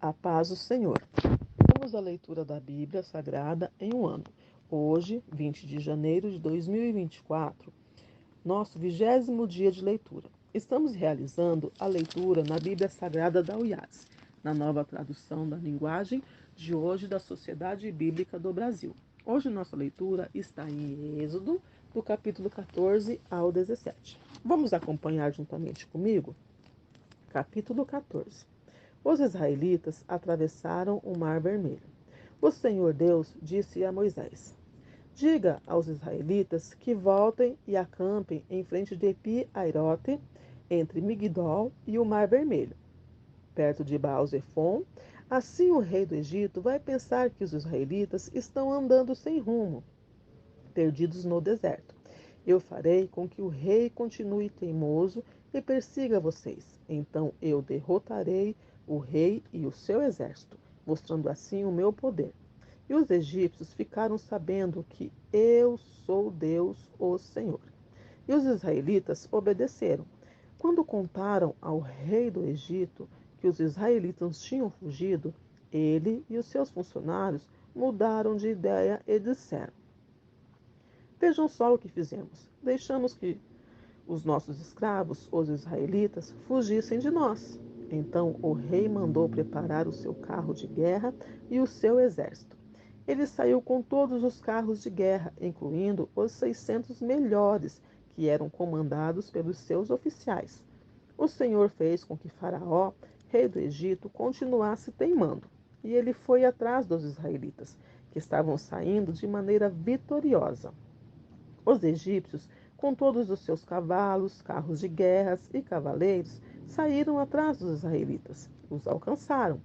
A paz do Senhor. Vamos à leitura da Bíblia Sagrada em um ano. Hoje, 20 de janeiro de 2024, nosso 20º dia de leitura. Estamos realizando a leitura na Bíblia Sagrada da UiAS, na nova tradução da linguagem de hoje da Sociedade Bíblica do Brasil. Hoje nossa leitura está em Êxodo, do capítulo 14 ao 17. Vamos acompanhar juntamente comigo? Capítulo 14. Os israelitas atravessaram o Mar Vermelho. O Senhor Deus disse a Moisés: Diga aos israelitas que voltem e acampem em frente de Pi-Hairote, entre Migdol e o Mar Vermelho, perto de Baal-Zefon. Assim o rei do Egito vai pensar que os israelitas estão andando sem rumo, perdidos no deserto. Eu farei com que o rei continue teimoso e persiga vocês. Então eu derrotarei o rei e o seu exército, mostrando assim o meu poder. E os egípcios ficaram sabendo que eu sou Deus, o Senhor. E os israelitas obedeceram. Quando contaram ao rei do Egito que os israelitas tinham fugido, ele e os seus funcionários mudaram de ideia e disseram: Vejam só o que fizemos. Deixamos que os nossos escravos, os israelitas, fugissem de nós. Então o rei mandou preparar o seu carro de guerra e o seu exército. Ele saiu com todos os carros de guerra, incluindo os 600 melhores, que eram comandados pelos seus oficiais. O Senhor fez com que Faraó, rei do Egito, continuasse teimando, e ele foi atrás dos israelitas, que estavam saindo de maneira vitoriosa. Os egípcios, com todos os seus cavalos, carros de guerras e cavaleiros, saíram atrás dos israelitas. Os alcançaram,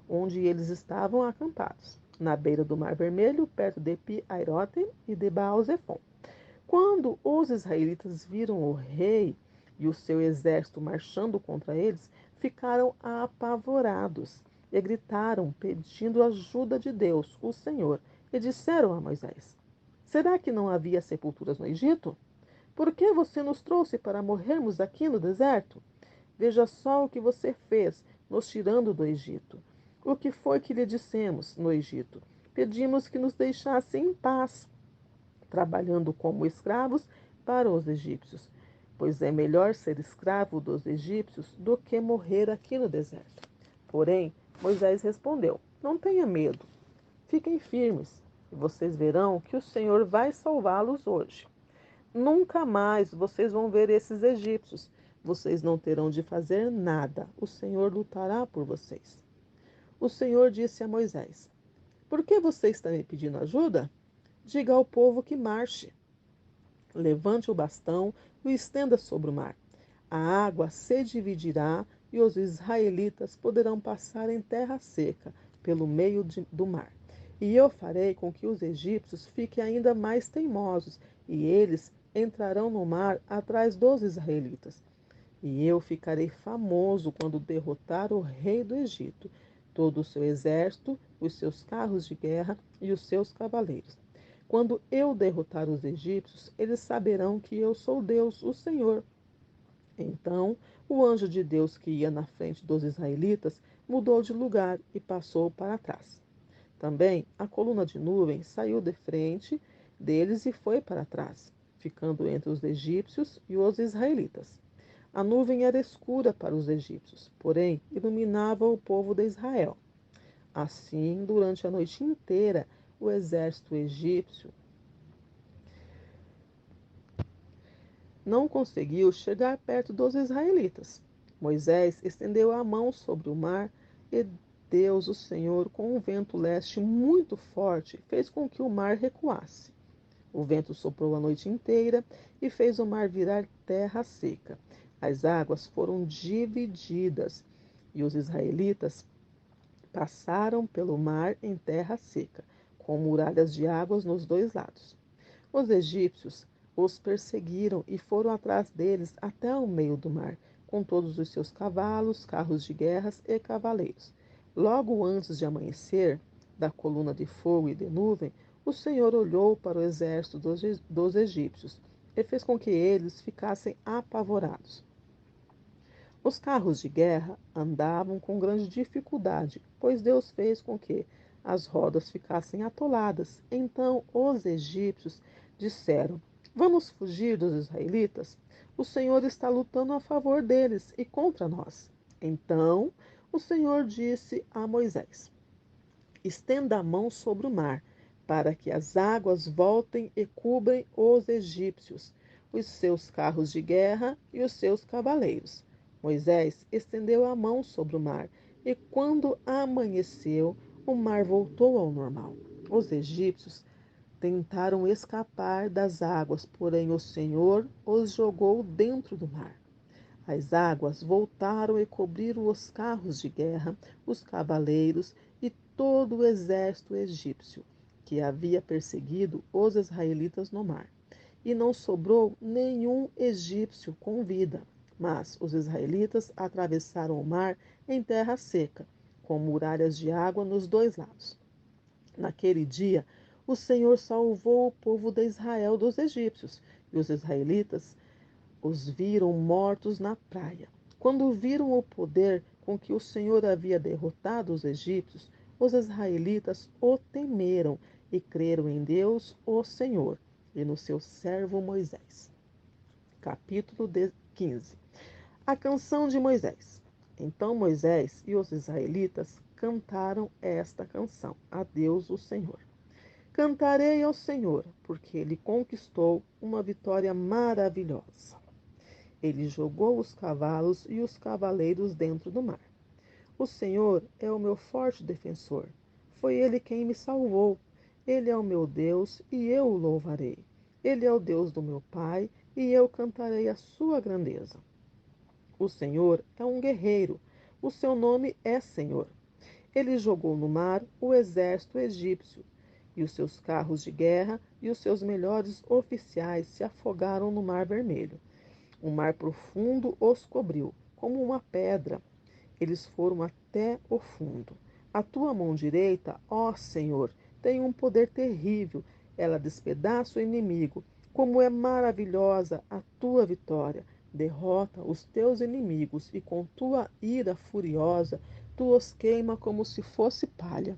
onde eles estavam acampados, na beira do Mar Vermelho, perto de Pi-Hairote e de Baal-Zefon. Quando os israelitas viram o rei e o seu exército marchando contra eles, ficaram apavorados e gritaram, pedindo ajuda de Deus, o Senhor, e disseram a Moisés: Será que não havia sepulturas no Egito? Por que você nos trouxe para morrermos aqui no deserto? Veja só o que você fez, nos tirando do Egito. O que foi que lhe dissemos no Egito? Pedimos que nos deixasse em paz, trabalhando como escravos para os egípcios, pois é melhor ser escravo dos egípcios do que morrer aqui no deserto. Porém, Moisés respondeu: Não tenha medo, fiquem firmes, e vocês verão que o Senhor vai salvá-los hoje. Nunca mais vocês vão ver esses egípcios. Vocês não terão de fazer nada. O Senhor lutará por vocês. O Senhor disse a Moisés: Por que você está me pedindo ajuda? Diga ao povo que marche. Levante o bastão e o estenda sobre o mar. A água se dividirá e os israelitas poderão passar em terra seca, pelo meio do mar. E eu farei com que os egípcios fiquem ainda mais teimosos, e eles entrarão no mar atrás dos israelitas. E eu ficarei famoso quando derrotar o rei do Egito, todo o seu exército, os seus carros de guerra e os seus cavaleiros. Quando eu derrotar os egípcios, eles saberão que eu sou Deus, o Senhor. Então, o anjo de Deus que ia na frente dos israelitas mudou de lugar e passou para trás. Também a coluna de nuvem saiu de frente deles e foi para trás, ficando entre os egípcios e os israelitas. A nuvem era escura para os egípcios, porém iluminava o povo de Israel. Assim, durante a noite inteira, o exército egípcio não conseguiu chegar perto dos israelitas. Moisés estendeu a mão sobre o mar e Deus, o Senhor, com um vento leste muito forte, fez com que o mar recuasse. O vento soprou a noite inteira e fez o mar virar terra seca. As águas foram divididas e os israelitas passaram pelo mar em terra seca, com muralhas de águas nos dois lados. Os egípcios os perseguiram e foram atrás deles até o meio do mar, com todos os seus cavalos, carros de guerras e cavaleiros. Logo antes de amanhecer, da coluna de fogo e de nuvem, o Senhor olhou para o exército dos egípcios e fez com que eles ficassem apavorados. Os carros de guerra andavam com grande dificuldade, pois Deus fez com que as rodas ficassem atoladas. Então os egípcios disseram: Vamos fugir dos israelitas? O Senhor está lutando a favor deles e contra nós. Então o Senhor disse a Moisés: Estenda a mão sobre o mar, para que as águas voltem e cobrem os egípcios, os seus carros de guerra e os seus cavaleiros. Moisés estendeu a mão sobre o mar, e quando amanheceu, o mar voltou ao normal. Os egípcios tentaram escapar das águas, porém o Senhor os jogou dentro do mar. As águas voltaram e cobriram os carros de guerra, os cavaleiros e todo o exército egípcio, que havia perseguido os israelitas no mar. E não sobrou nenhum egípcio com vida. Mas os israelitas atravessaram o mar em terra seca, com muralhas de água nos dois lados. Naquele dia, o Senhor salvou o povo de Israel dos egípcios, e os israelitas os viram mortos na praia. Quando viram o poder com que o Senhor havia derrotado os egípcios, os israelitas o temeram e creram em Deus, o Senhor, e no seu servo Moisés. Capítulo 15. A canção de Moisés. Então Moisés e os israelitas cantaram esta canção a Deus, o Senhor. Cantarei ao Senhor, porque ele conquistou uma vitória maravilhosa. Ele jogou os cavalos e os cavaleiros dentro do mar. O Senhor é o meu forte defensor. Foi ele quem me salvou. Ele é o meu Deus e eu o louvarei. Ele é o Deus do meu pai e eu cantarei a sua grandeza. O Senhor é um guerreiro. O seu nome é Senhor. Ele jogou no mar o exército egípcio, e os seus carros de guerra e os seus melhores oficiais se afogaram no Mar Vermelho. O mar profundo os cobriu, como uma pedra. Eles foram até o fundo. A tua mão direita, ó Senhor, tem um poder terrível. Ela despedaça o inimigo. Como é maravilhosa a tua vitória. Derrota os teus inimigos e com tua ira furiosa, tu os queima como se fosse palha.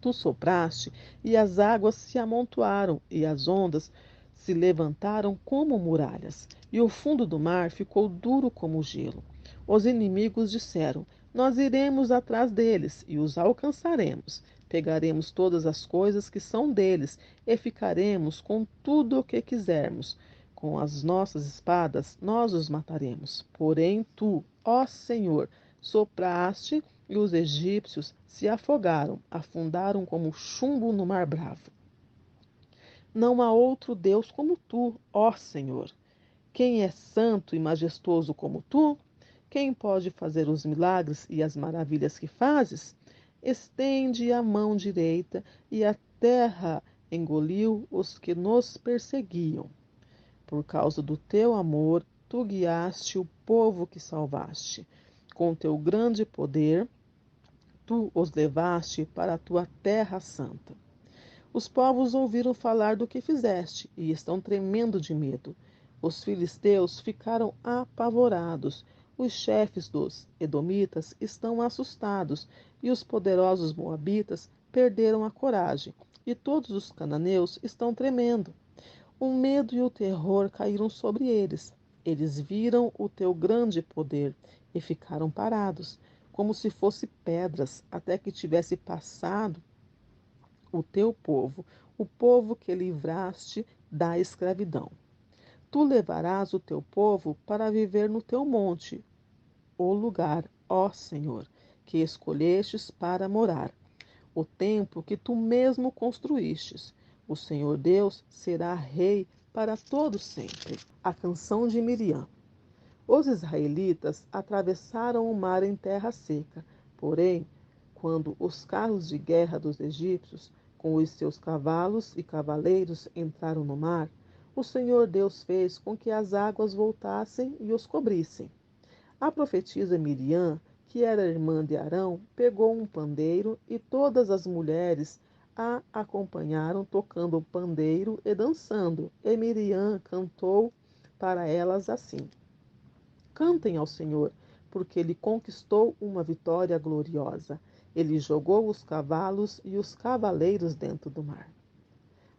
Tu sopraste e as águas se amontoaram e as ondas se levantaram como muralhas, e o fundo do mar ficou duro como gelo. Os inimigos disseram: Nós iremos atrás deles e os alcançaremos. Pegaremos todas as coisas que são deles e ficaremos com tudo o que quisermos. Com as nossas espadas nós os mataremos. Porém, tu, ó Senhor, sopraste e os egípcios se afogaram, afundaram como chumbo no mar bravo. Não há outro Deus como tu, ó Senhor. Quem é santo e majestoso como tu? Quem pode fazer os milagres e as maravilhas que fazes? Estende a mão direita e a terra engoliu os que nos perseguiam. Por causa do teu amor, tu guiaste o povo que salvaste. Com teu grande poder, tu os levaste para a tua terra santa. Os povos ouviram falar do que fizeste e estão tremendo de medo. Os filisteus ficaram apavorados. Os chefes dos edomitas estão assustados e os poderosos moabitas perderam a coragem. E todos os cananeus estão tremendo. O medo e o terror caíram sobre eles. Eles viram o teu grande poder e ficaram parados, como se fossem pedras, até que tivesse passado o teu povo, o povo que livraste da escravidão. Tu levarás o teu povo para viver no teu monte, o lugar, ó Senhor, que escolhestes para morar, o templo que tu mesmo construístes. O Senhor Deus será rei para todo sempre. A canção de Miriam. Os israelitas atravessaram o mar em terra seca, porém, quando os carros de guerra dos egípcios, com os seus cavalos e cavaleiros, entraram no mar, o Senhor Deus fez com que as águas voltassem e os cobrissem. A profetisa Miriam, que era irmã de Arão, pegou um pandeiro e todas as mulheres a acompanharam tocando o pandeiro e dançando. E Miriam cantou para elas assim: cantem ao Senhor, porque ele conquistou uma vitória gloriosa. Ele jogou os cavalos e os cavaleiros dentro do mar,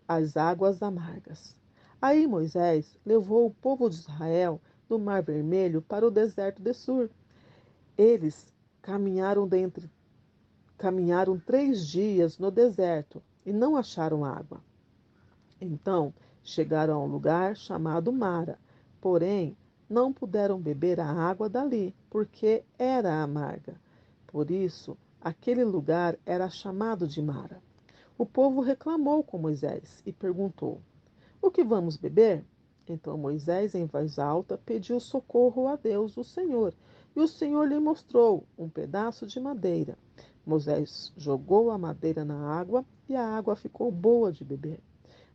as águas amargas. Aí Moisés levou o povo de Israel do Mar Vermelho para o deserto de Sur. Eles caminharam 3 dias no deserto e não acharam água. Então chegaram a um lugar chamado Mara, porém não puderam beber a água dali, porque era amarga. Por isso, aquele lugar era chamado de Mara. O povo reclamou com Moisés e perguntou: O que vamos beber? Então Moisés, em voz alta, pediu socorro a Deus, o Senhor, e o Senhor lhe mostrou um pedaço de madeira. Moisés jogou a madeira na água e a água ficou boa de beber.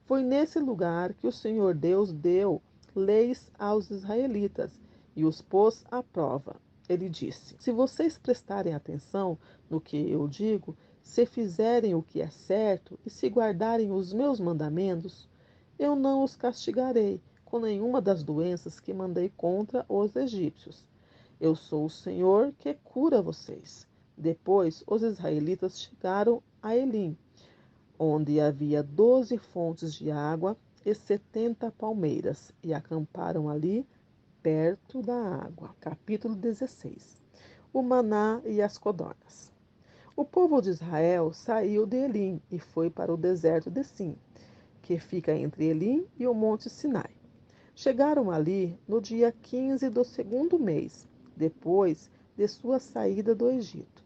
Foi nesse lugar que o Senhor Deus deu leis aos israelitas e os pôs à prova. Ele disse: Se vocês prestarem atenção no que eu digo, se fizerem o que é certo e se guardarem os meus mandamentos, eu não os castigarei com nenhuma das doenças que mandei contra os egípcios. Eu sou o Senhor que cura vocês. Depois os israelitas chegaram a Elim, onde havia 12 fontes de água e 70 palmeiras, e acamparam ali perto da água. Capítulo 16. O maná e as codornas. O povo de Israel saiu de Elim e foi para o deserto de Sim, que fica entre Elim e o monte Sinai. Chegaram ali no dia 15 do segundo mês, depois de sua saída do Egito.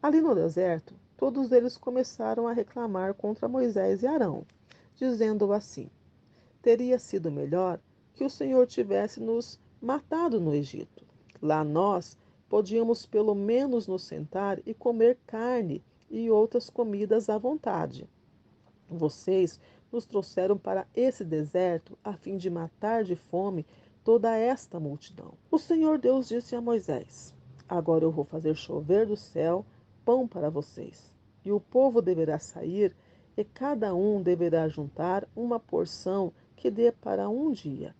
Ali no deserto, todos eles começaram a reclamar contra Moisés e Arão, dizendo assim: Teria sido melhor que o Senhor tivesse nos matado no Egito. Lá nós podíamos pelo menos nos sentar e comer carne e outras comidas à vontade. Vocês nos trouxeram para esse deserto a fim de matar de fome toda esta multidão. O Senhor Deus disse a Moisés: Agora eu vou fazer chover do céu pão para vocês. E o povo deverá sair, e cada um deverá juntar uma porção que dê para um dia.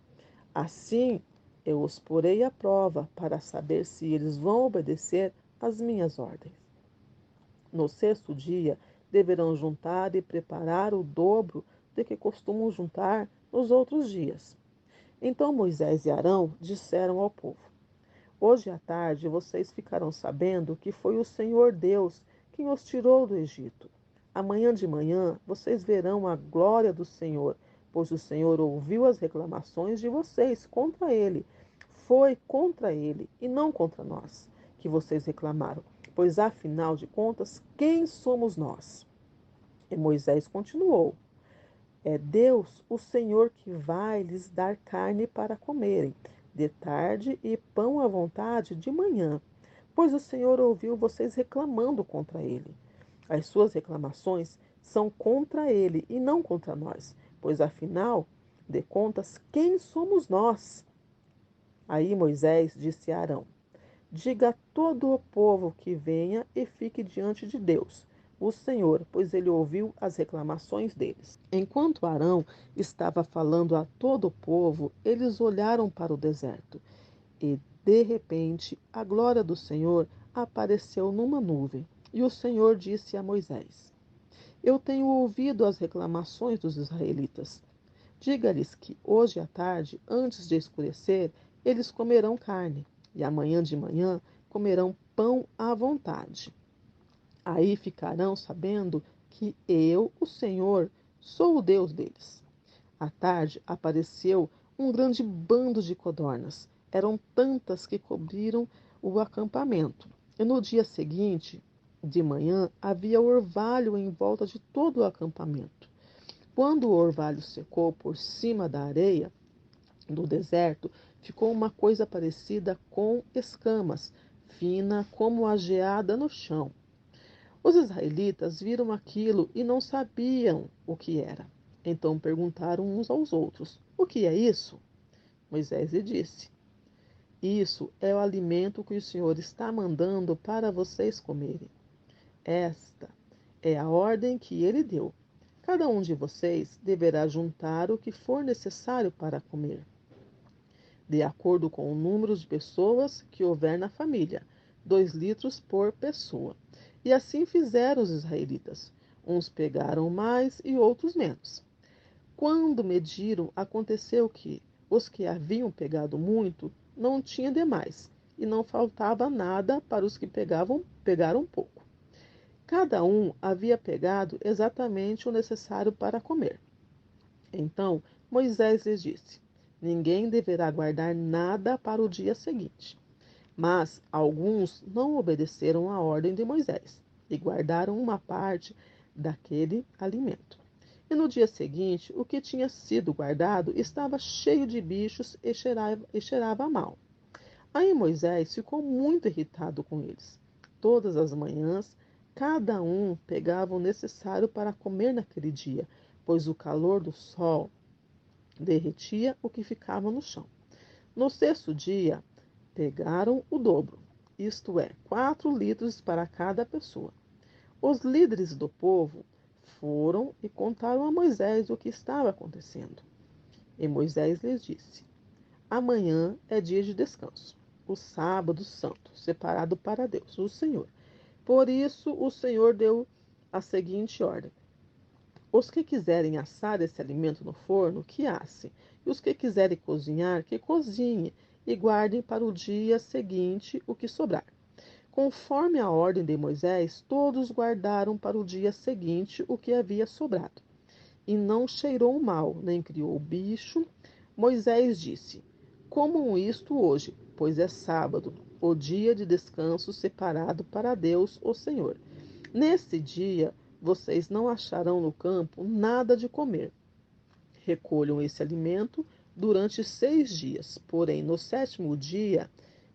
Assim eu os porei à prova para saber se eles vão obedecer às minhas ordens. No sexto dia, deverão juntar e preparar o dobro do que costumam juntar nos outros dias. Então Moisés e Arão disseram ao povo: Hoje à tarde vocês ficarão sabendo que foi o Senhor Deus quem os tirou do Egito. Amanhã de manhã vocês verão a glória do Senhor, pois o Senhor ouviu as reclamações de vocês contra ele. Foi contra ele e não contra nós que vocês reclamaram, pois afinal de contas, quem somos nós? E Moisés continuou: É Deus, o Senhor, que vai lhes dar carne para comerem, de tarde, e pão à vontade de manhã, pois o Senhor ouviu vocês reclamando contra ele. As suas reclamações são contra ele e não contra nós, pois afinal de contas, quem somos nós? Aí Moisés disse a Arão: Diga a todo o povo que venha e fique diante de Deus, o Senhor, pois ele ouviu as reclamações deles. Enquanto Arão estava falando a todo o povo, eles olharam para o deserto e, de repente, a glória do Senhor apareceu numa nuvem. E o Senhor disse a Moisés: Eu tenho ouvido as reclamações dos israelitas. Diga-lhes que hoje à tarde, antes de escurecer, eles comerão carne, e amanhã de manhã comerão pão à vontade. Aí ficarão sabendo que eu, o Senhor, sou o Deus deles. À tarde apareceu um grande bando de codornas. Eram tantas que cobriram o acampamento. E no dia seguinte, de manhã, havia orvalho em volta de todo o acampamento. Quando o orvalho secou por cima da areia do deserto, ficou uma coisa parecida com escamas, fina como a geada no chão. Os israelitas viram aquilo e não sabiam o que era. Então perguntaram uns aos outros: O que é isso? Moisés lhe disse: Isso é o alimento que o Senhor está mandando para vocês comerem. Esta é a ordem que ele deu. Cada um de vocês deverá juntar o que for necessário para comer. de acordo com o número de pessoas que houver na família, 2 litros por pessoa. E assim fizeram os israelitas. Uns pegaram mais e outros menos. Quando mediram, aconteceu que os que haviam pegado muito não tinham demais, e não faltava nada para os que pegaram pouco. Cada um havia pegado exatamente o necessário para comer. Então Moisés lhes disse: Ninguém deverá guardar nada para o dia seguinte. Mas alguns não obedeceram à ordem de Moisés e guardaram uma parte daquele alimento. E no dia seguinte, o que tinha sido guardado estava cheio de bichos e cheirava mal. Aí Moisés ficou muito irritado com eles. Todas as manhãs, cada um pegava o necessário para comer naquele dia, pois o calor do sol derretia o que ficava no chão. No sexto dia, pegaram o dobro, isto é, 4 litros para cada pessoa. Os líderes do povo foram e contaram a Moisés o que estava acontecendo. E Moisés lhes disse: Amanhã é dia de descanso, o sábado santo, separado para Deus, o Senhor. Por isso o Senhor deu a seguinte ordem: os que quiserem assar esse alimento no forno, que assem, e os que quiserem cozinhar, que cozinhem, e guardem para o dia seguinte o que sobrar. Conforme a ordem de Moisés, todos guardaram para o dia seguinte o que havia sobrado. E não cheirou mal, nem criou bicho. Moisés disse: Comam isto hoje, pois é sábado, o dia de descanso separado para Deus, o Senhor. Nesse dia, vocês não acharão no campo nada de comer. Recolham esse alimento durante 6 dias, porém, no sétimo dia,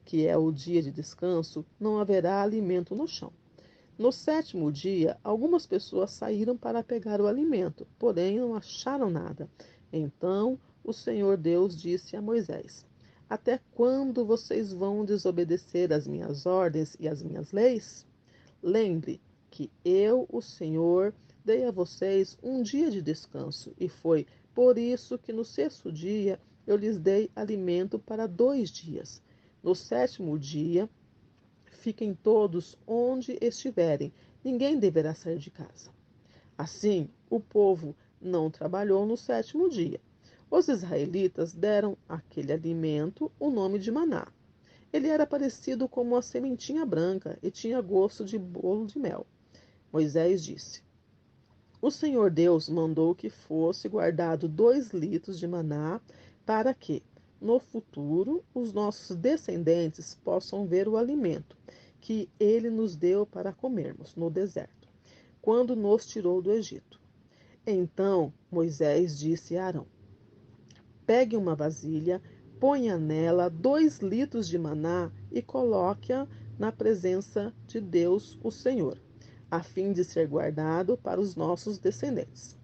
que é o dia de descanso, não haverá alimento no chão. No sétimo dia, algumas pessoas saíram para pegar o alimento, porém não acharam nada. Então o Senhor Deus disse a Moisés: Até quando vocês vão desobedecer às minhas ordens e às minhas leis? Lembre que eu, o Senhor, dei a vocês um dia de descanso, e foi por isso que no sexto dia eu lhes dei alimento para 2 dias. No sétimo dia, fiquem todos onde estiverem, ninguém deverá sair de casa. Assim, o povo não trabalhou no sétimo dia. Os israelitas deram àquele alimento o nome de maná. Ele era parecido com uma sementinha branca e tinha gosto de bolo de mel. Moisés disse: O Senhor Deus mandou que fosse guardado 2 litros de maná para que, no futuro, os nossos descendentes possam ver o alimento que ele nos deu para comermos no deserto, quando nos tirou do Egito. Então Moisés disse a Arão: Pegue uma vasilha, ponha nela 2 litros de maná e coloque-a na presença de Deus, o Senhor, a fim de ser guardado para os nossos descendentes.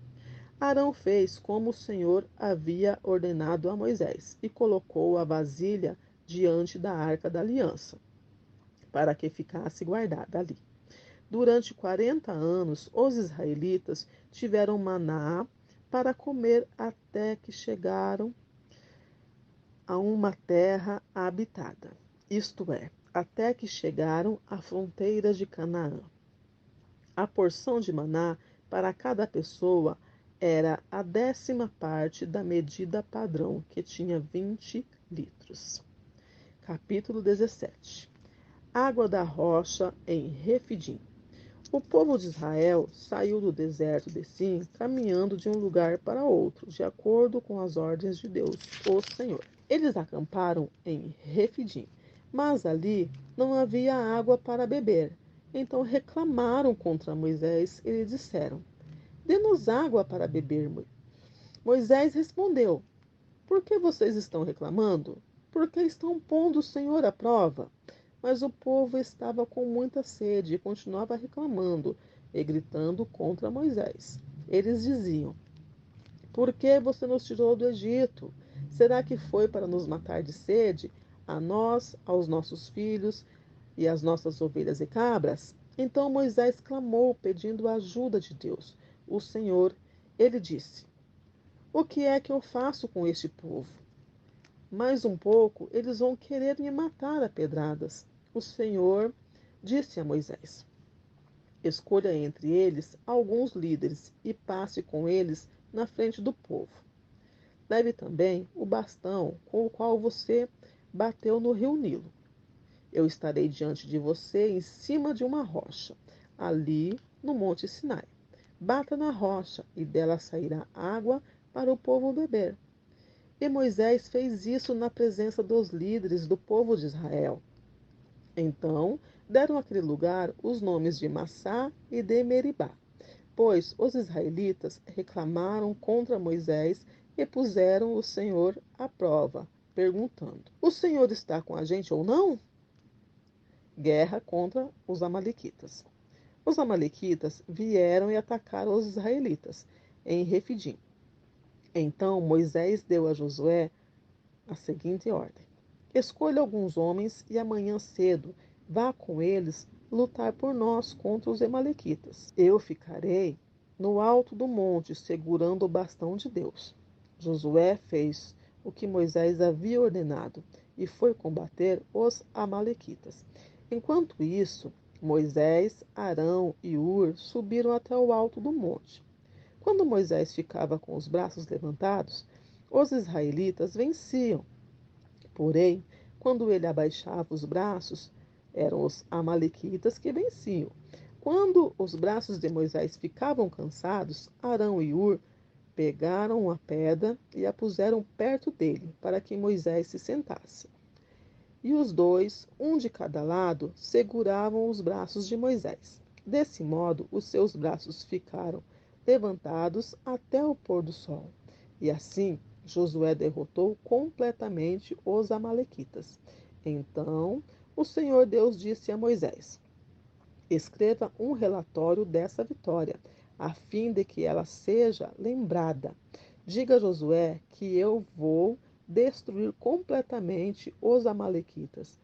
Arão fez como o Senhor havia ordenado a Moisés e colocou a vasilha diante da arca da aliança, para que ficasse guardada ali. Durante 40 anos, os israelitas tiveram maná para comer até que chegaram a uma terra habitada, isto é, até que chegaram à fronteira de Canaã. A porção de maná para cada pessoa era a 10ª parte da medida padrão, que tinha 20 litros. Capítulo 17. Água da rocha em Refidim. O povo de Israel saiu do deserto de Sim, caminhando de um lugar para outro, de acordo com as ordens de Deus, o Senhor. Eles acamparam em Refidim, mas ali não havia água para beber. Então reclamaram contra Moisés e lhe disseram: Dê-nos água para beber. Moisés respondeu: Por que vocês estão reclamando? Porque estão pondo o Senhor à prova. Mas o povo estava com muita sede e continuava reclamando e gritando contra Moisés. Eles diziam: Por que você nos tirou do Egito? Será que foi para nos matar de sede, a nós, aos nossos filhos e às nossas ovelhas e cabras? Então Moisés clamou, pedindo a ajuda de Deus, o Senhor. Ele disse: O que é que eu faço com este povo? Mais um pouco, eles vão querer me matar a pedradas. O Senhor disse a Moisés: escolha entre eles alguns líderes e passe com eles na frente do povo. Leve também o bastão com o qual você bateu no rio Nilo. Eu estarei diante de você em cima de uma rocha, ali no Monte Sinai. Bata na rocha e dela sairá água para o povo beber. E Moisés fez isso na presença dos líderes do povo de Israel. Então deram àquele lugar os nomes de Massá e de Meribá, pois os israelitas reclamaram contra Moisés e puseram o Senhor à prova, perguntando: o Senhor está com a gente ou não? Guerra contra os amalequitas. Os amalequitas vieram e atacaram os israelitas em Refidim. Então Moisés deu a Josué a seguinte ordem: escolha alguns homens e amanhã cedo vá com eles lutar por nós contra os amalequitas. Eu ficarei no alto do monte segurando o bastão de Deus. Josué fez o que Moisés havia ordenado e foi combater os amalequitas. Enquanto isso, Moisés, Arão e Ur subiram até o alto do monte. Quando Moisés ficava com os braços levantados, os israelitas venciam. Porém, quando ele abaixava os braços, eram os amalequitas que venciam. Quando os braços de Moisés ficavam cansados, Arão e Ur pegaram uma pedra e a puseram perto dele, para que Moisés se sentasse. E os dois, um de cada lado, seguravam os braços de Moisés. Desse modo, os seus braços ficaram levantados até o pôr do sol. E assim, Josué derrotou completamente os amalequitas. Então, o Senhor Deus disse a Moisés: escreva um relatório dessa vitória, a fim de que ela seja lembrada. Diga a Josué que eu vou destruir completamente os amalequitas.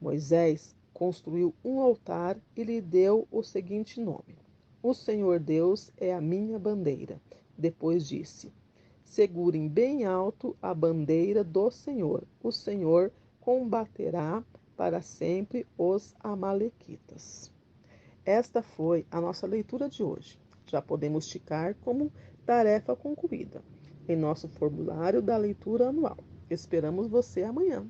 Moisés construiu um altar e lhe deu o seguinte nome: o Senhor Deus é a minha bandeira. Depois disse: segurem bem alto a bandeira do Senhor. O Senhor combaterá para sempre os amalequitas. Esta foi a nossa leitura de hoje. Já podemos ticar como tarefa concluída em nosso formulário da leitura anual. Esperamos você amanhã.